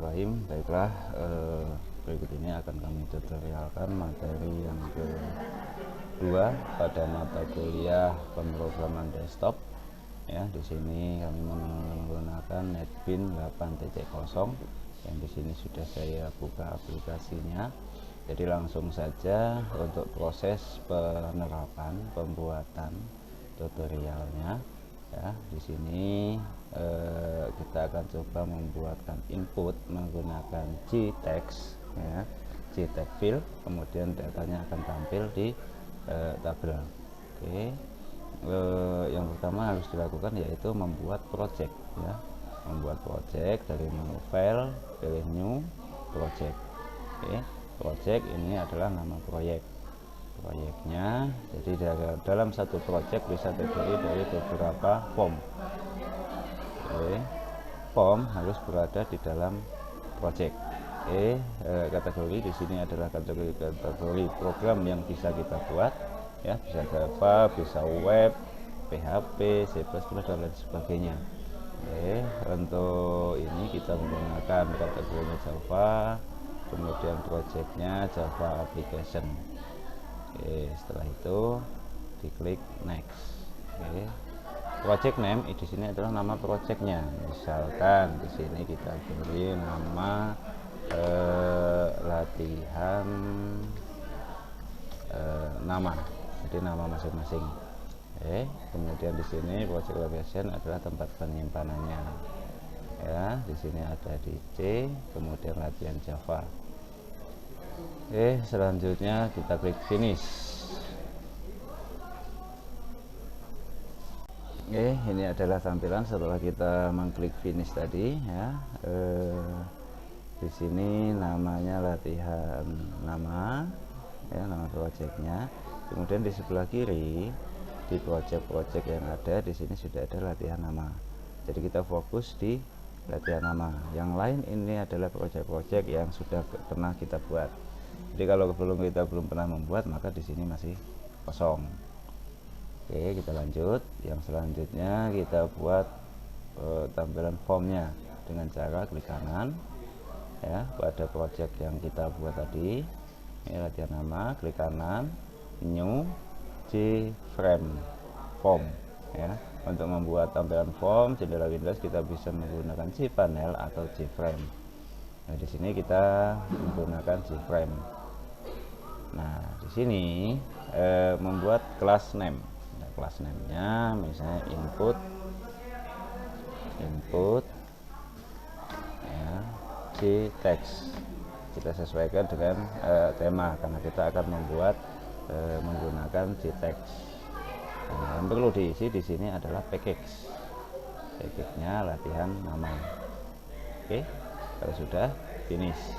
Bismillahirrahmanirrahim. Baiklah, berikut ini akan kami tutorialkan materi yang kedua pada mata kuliah pemrograman desktop. Ya, di sini kami menggunakan NetBeans 8.0 yang di sini sudah saya buka aplikasinya. Jadi langsung saja untuk proses penerapan pembuatan tutorialnya. Ya, di sini kita akan coba membuatkan input menggunakan JText, ya, JText field, kemudian datanya akan tampil di tabel. Oke, yang pertama harus dilakukan yaitu membuat project, ya, membuat project dari menu file, pilih new project. Oke, project ini adalah nama proyeknya. Jadi dalam satu project bisa terdiri dari beberapa form. Oke, form harus berada di dalam project. Kategori di sini adalah kategori program yang bisa kita buat, ya, bisa Java, bisa web, PHP, C++ dan lain sebagainya. Untuk ini kita menggunakan kategorinya Java, kemudian projectnya Java application. Setelah itu diklik next. Project name di sini adalah nama projectnya. Misalkan di sini kita beri nama latihan nama, jadi nama masing-masing. Kemudian di sini project location adalah tempat penyimpanannya. Ya, di sini ada di C, kemudian latihan Java. Selanjutnya kita klik finish. Ini adalah tampilan setelah kita mengklik finish tadi, ya. Di sini namanya latihan nama, ya, nama projectnya. Kemudian di sebelah kiri di project yang ada di sini sudah ada latihan nama. Jadi kita fokus di latihan nama. Yang lain ini adalah project yang sudah pernah kita buat. Jadi kalau kita belum pernah membuat, maka di sini masih kosong. Oke, kita lanjut. Yang selanjutnya kita buat tampilan formnya dengan cara klik kanan, ya, pada project yang kita buat tadi. Ini latihan nama, klik kanan, new JFrame form, ya. Untuk membuat tampilan form jendela Windows kita bisa menggunakan cPanel atau JFrame. Nah, di sini kita menggunakan JFrame. Nah, di sini membuat class name. Nah, class name-nya misalnya input, ya, JText. Kita sesuaikan dengan tema karena kita akan membuat menggunakan JText. Nah, yang perlu diisi di sini adalah package-nya latihan nama. Oke, kalau sudah finish.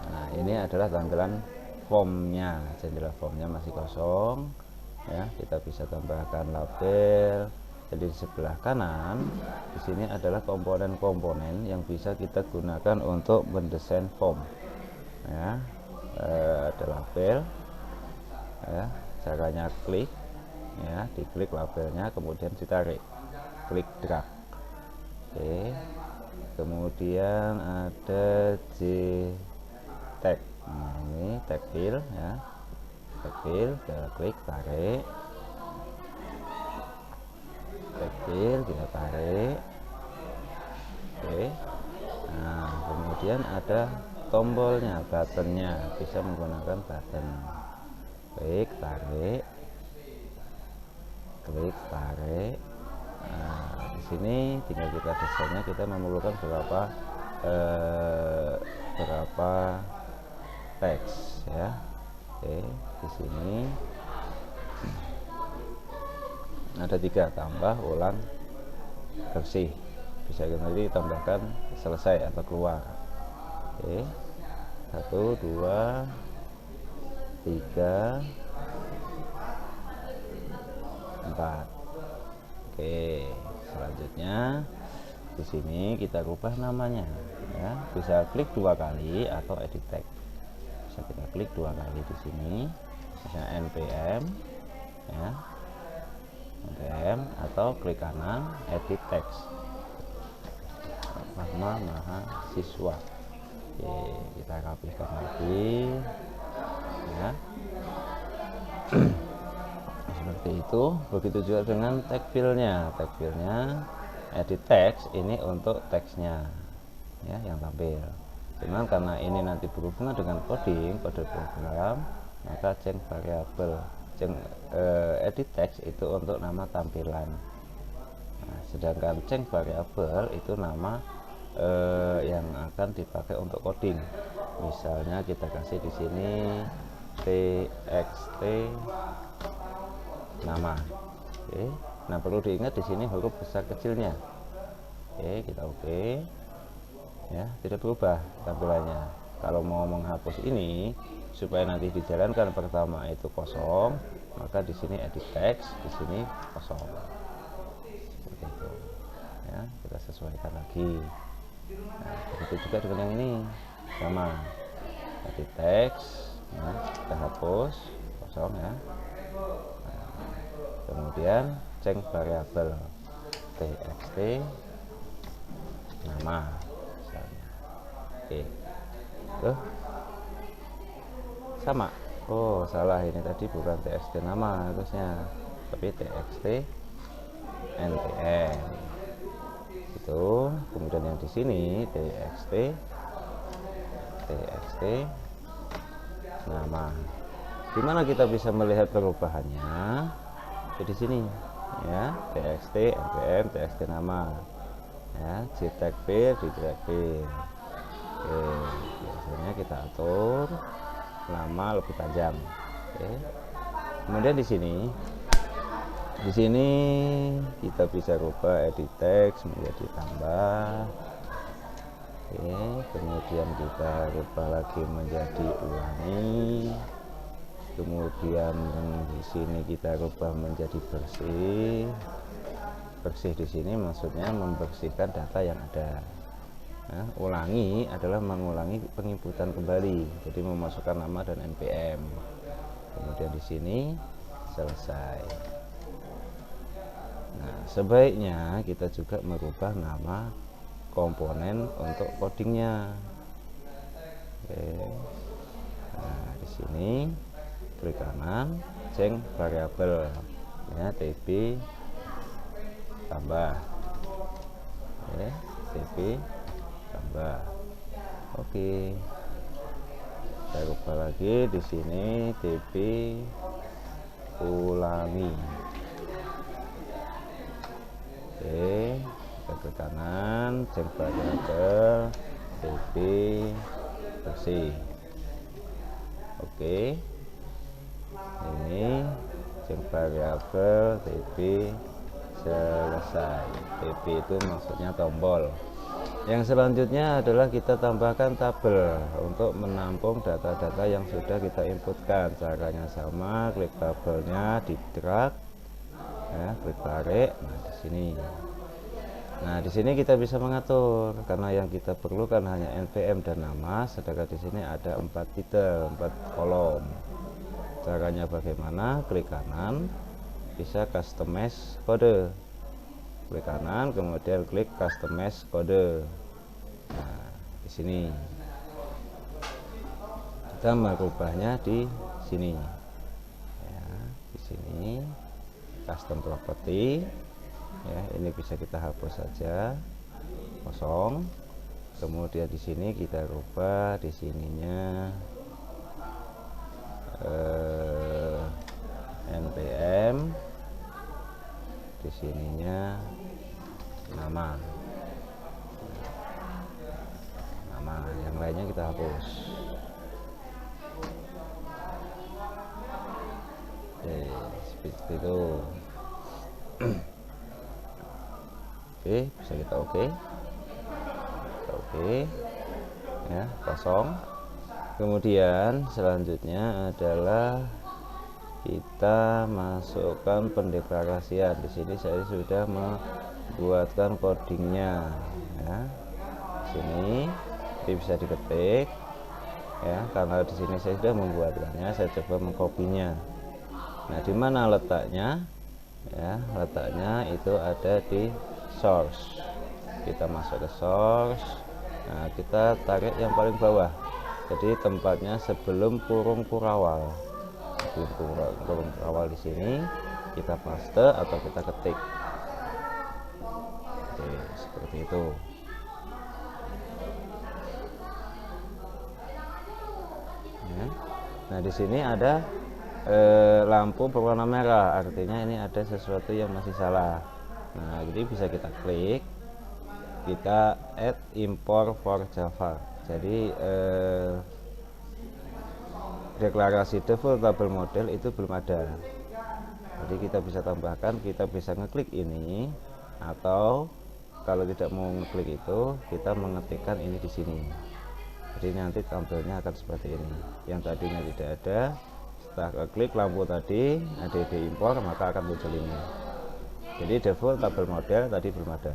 Nah, ini adalah tampilan formnya. Jendela formnya masih kosong, ya. Kita bisa tambahkan label. Jadi di sebelah kanan di sini adalah komponen-komponen yang bisa kita gunakan untuk mendesain form, ya. Ada label, ya. Caranya klik, ya, diklik labelnya kemudian ditarik, klik drag. Oke, kemudian ada JText. Nah, ini tag field, ya, tag field, kita klik tarik, tag field kita tarik. Oke, nah kemudian ada tombolnya, buttonnya, bisa menggunakan button. Klik tarik, klik tarik. Nah, di sini tinggal kita desainnya. Kita memerlukan berapa teks, ya. Oke, di sini ada 3, tambah, ulang, bersih. Bisa nanti tambahkan selesai atau keluar. Oke, 1, 2, 3, 4. Oke, selanjutnya di sini kita ubah namanya, ya. Bisa klik 2 kali atau edit text. Bisa kita klik 2 kali di sini, misalnya npm, ya, npm, atau klik kanan edit text. nama mahasiswa. Oke, kita rapikan lagi ya. Seperti itu. Begitu juga dengan tag filenya. Tag filenya edit text ini untuk teksnya ya yang tampil. Cuman karena ini nanti berhubungan dengan coding, kode program, maka change variable, edit text itu untuk nama tampilan. Nah, sedangkan change variable itu nama yang akan dipakai untuk coding. Misalnya kita kasih di sini txt nama. Oke. Nah, perlu diingat di sini huruf besar kecilnya. Oke, kita oke. Ya, tidak berubah tampilannya. Kalau mau menghapus ini supaya nanti dijalankan pertama itu kosong, maka di sini edit text, di sini kosong. Seperti itu. Ya, kita sesuaikan lagi. Nah, begitu juga dengan yang ini. Sama. Edit text, ya, kita hapus kosong ya. Kemudian change variable txt nama misalnya. Oke, sama. Oh, salah, ini tadi bukan txt nama harusnya, tapi txt npm itu. Kemudian yang di sini txt nama. Dimana kita bisa melihat perubahannya? Di sini ya, txt npm txt nama ya, jtag bir di tag bir. Oke, biasanya kita atur nama lebih panjang. Oke. Kemudian di sini kita bisa rubah edit text menjadi tambah. Oke, kemudian kita rubah lagi menjadi ulangi. Kemudian di sini kita rubah menjadi bersih. Bersih di sini maksudnya membersihkan data yang ada. Nah, ulangi adalah mengulangi penginputan kembali, jadi memasukkan nama dan npm. Kemudian di sini selesai. Nah, sebaiknya kita juga merubah nama komponen untuk codingnya. Oke. Nah, di sini klik kanan, change variable ya, tb tambah. Oke, tb tambah. Oke, saya rubah lagi di sini tb ulangi. Oke, kita ke kanan, change variable tb bersih. Oke, ini change variable tb selesai. tb itu maksudnya tombol. Yang selanjutnya adalah kita tambahkan tabel untuk menampung data-data yang sudah kita inputkan. Caranya sama, klik tabelnya, di drag ya, klik tarik. Nah, di sini. Nah, di sini kita bisa mengatur karena yang kita perlukan hanya npm dan nama, sedangkan di sini ada 4 titel, 4 kolom. Caranya bagaimana? Klik kanan, bisa customize kode. Klik kanan, kemudian klik customize kode. Nah, di sini kita merubahnya di sini. Ya, di sini custom property. Ya, ini bisa kita hapus saja, kosong. Kemudian di sini kita rubah di sininya npm, di sininya nama, yang lainnya kita hapus. Oke, seperti itu. Oke, bisa kita oke. Oke ya, kosong. Kemudian selanjutnya adalah kita masukkan pendeklarasian. Di sini saya sudah membuatkan codingnya ya. Sini ini bisa diketik ya, karena di sini saya sudah membuatkannya. Saya coba mengkopinya. Nah, di mana letaknya? Ya, letaknya itu ada di source. kita masuk ke source. Nah, kita tarik yang paling bawah, jadi tempatnya sebelum kurung kurawal. Sebelum kurung kurawal di sini kita paste atau kita ketik. Oke, seperti itu. Ya. Nah, di sini ada lampu berwarna merah, artinya ini ada sesuatu yang masih salah. Nah, jadi bisa kita klik, kita add import for Java. Jadi deklarasi default table model itu belum ada. Jadi kita bisa tambahkan, kita bisa ngeklik ini, atau kalau tidak mau ngeklik itu, kita mengetikkan ini di sini. Jadi nanti tampilnya akan seperti ini. Yang tadinya tidak ada, setelah klik lampu tadi ada di impor, maka akan muncul ini. Jadi default tabel model tadi belum ada.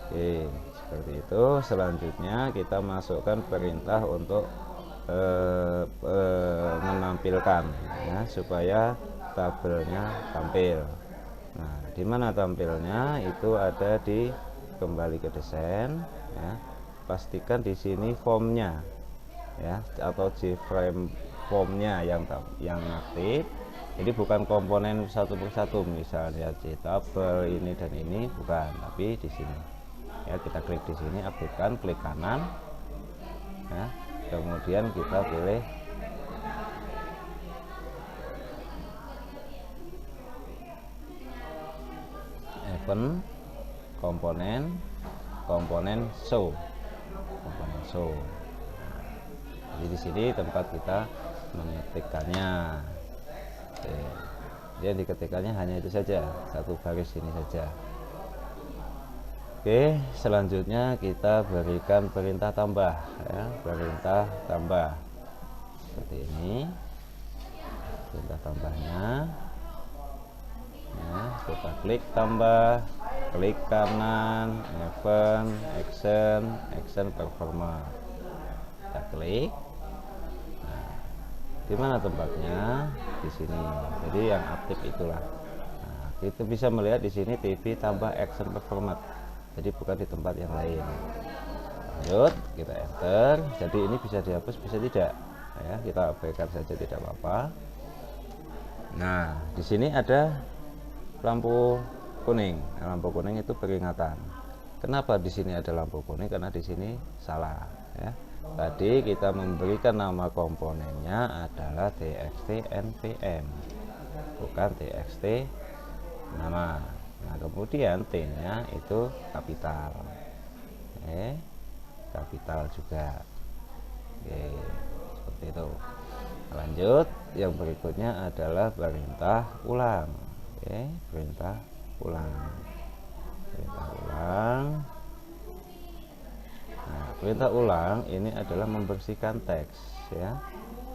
Oke, seperti itu. Selanjutnya kita masukkan perintah untuk menampilkan, ya, supaya tabelnya tampil. Nah, di mana tampilnya? Itu ada di kembali ke desain, ya. Pastikan di sini formnya, ya, atau JFrame formnya yang aktif. Jadi bukan komponen satu persatu, misalnya JTable ini dan ini, bukan, tapi di sini. Ya, kita klik di sini, aktifkan, klik kanan, ya, kemudian kita pilih event, komponen show. Jadi di sini tempat kita mengetikkannya. Oke. Jadi diketikkannya hanya itu saja, satu baris ini saja. Oke, selanjutnya kita berikan perintah tambah, ya, perintah tambah seperti ini. Perintah tambahnya, ya, kita klik tambah, klik kanan, event, action performer. Kita klik. Nah, di mana tempatnya? Di sini. Jadi yang aktif itulah. Nah, kita bisa melihat di sini TV tambah action performer. Jadi bukan di tempat yang lain. Lanjut, kita enter. Jadi ini bisa dihapus, bisa tidak. Ya, kita abaikan saja, tidak apa-apa. Nah, di sini ada lampu kuning. Lampu kuning itu peringatan. Kenapa di sini ada lampu kuning? Karena di sini salah, ya. Tadi kita memberikan nama komponennya adalah txt npm, bukan txt nama. Nah, kemudian T-nya itu kapital, kapital juga. Oke, seperti itu. Lanjut, yang berikutnya adalah perintah ulang. Oke, perintah ulang. Nah, perintah ulang ini adalah membersihkan teks, ya.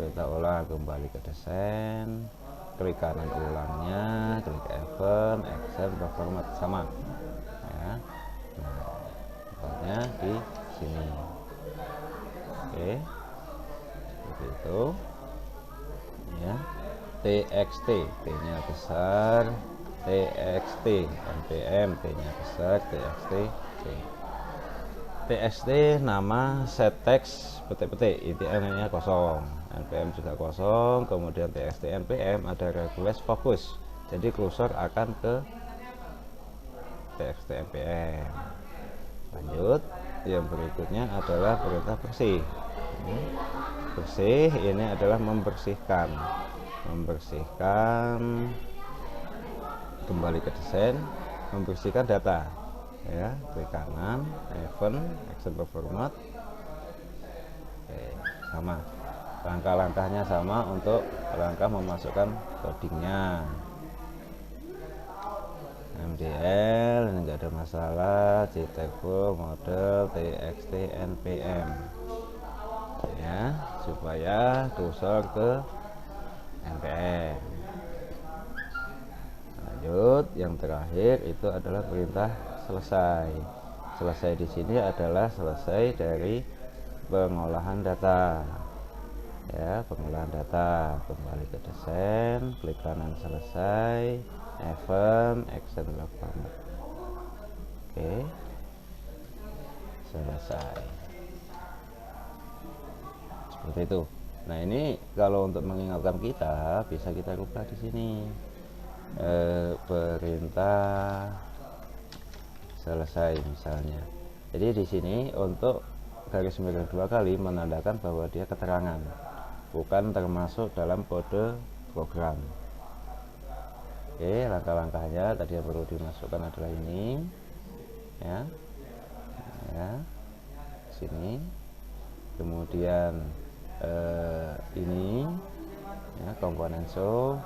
Perintah ulang, kembali ke desain, klik kanan ulangnya, klik event, action, performat, sama, ya. Nah, tempatnya di sini. Oke, seperti itu, ya. txt, t-nya besar, txt npm, t-nya besar, txt nama set text petik-petik, ITN-nya kosong, npm juga kosong, kemudian txt npm ada regular fokus, jadi cursor akan ke txt npm. Lanjut, yang berikutnya adalah perintah bersih. Bersih ini adalah membersihkan, kembali ke desain, membersihkan data, ya. Klik kanan, event, action performat. Oke, sama, langkah-langkahnya sama untuk langkah memasukkan codingnya. MDL ini enggak ada masalah, JTable model txt npm, ya, supaya cursor ke npm. Lanjut, yang terakhir itu adalah perintah selesai. Selesai di sini adalah selesai dari pengolahan data, ya, pengolahan data. Kembali ke desain, klik kanan selesai, event, action performat. Oke, selesai. Seperti itu. Nah, ini kalau untuk mengingatkan kita bisa kita rubah di sini. Perintah selesai misalnya. Jadi di sini untuk garis miring 2 kali menandakan bahwa dia keterangan, bukan termasuk dalam kode program. Oke, langkah-langkahnya tadi yang perlu dimasukkan adalah ini, ya, sini, kemudian ini, ya, komponen show,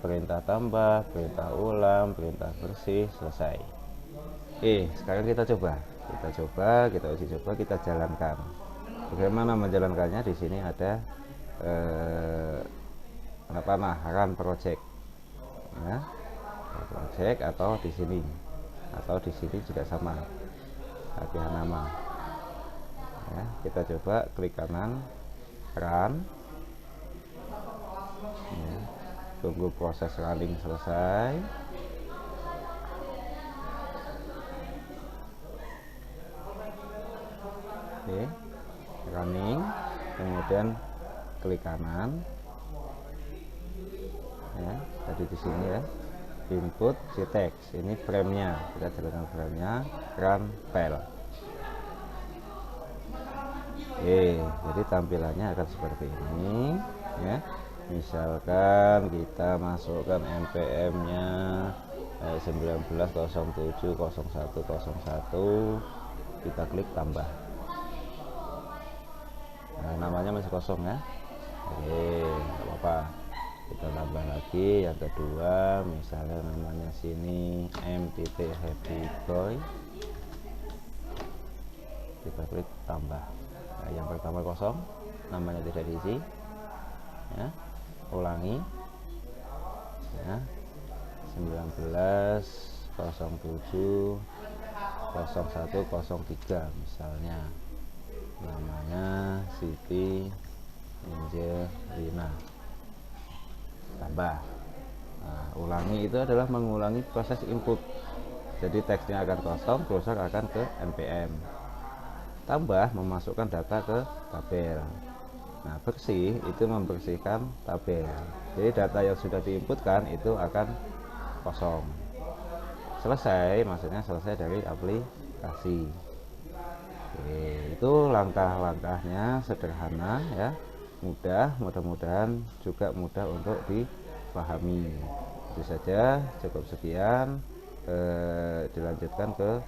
perintah tambah, perintah ulang, perintah bersih, selesai. Oke, sekarang kita uji coba, kita jalankan. Bagaimana menjalankannya? Di sini ada run project, ya, project, atau di sini juga sama, latihan nama. Ya, kita coba klik kanan, run, ya, tunggu proses running selesai. Oke, running, kemudian klik kanan, ya, tadi di sini ya, input si teks, ini frame-nya, kita jalankan frame-nya, run file. Oke, jadi tampilannya akan seperti ini, ya. Misalkan kita masukkan npm-nya 19070101, kita klik tambah. Nah, namanya masih kosong ya. Oke, nggak apa-apa, kita tambah lagi yang kedua, misalnya namanya sini m.happyboy, kita klik tambah. Nah, yang pertama kosong, namanya tidak diisi, ya, ulangi, ya, 19070103 misalnya, namanya Siti Angelina, tambah. Nah, ulangi itu adalah mengulangi proses input, jadi teksnya akan kosong, browser akan ke npm. Tambah memasukkan data ke tabel. Nah, bersih itu membersihkan tabel, jadi data yang sudah diinputkan itu akan kosong. Selesai, maksudnya selesai dari aplikasi. Oke, itu langkah-langkahnya sederhana ya, mudah, mudah-mudahan juga mudah untuk dipahami. Itu saja, cukup sekian, dilanjutkan ke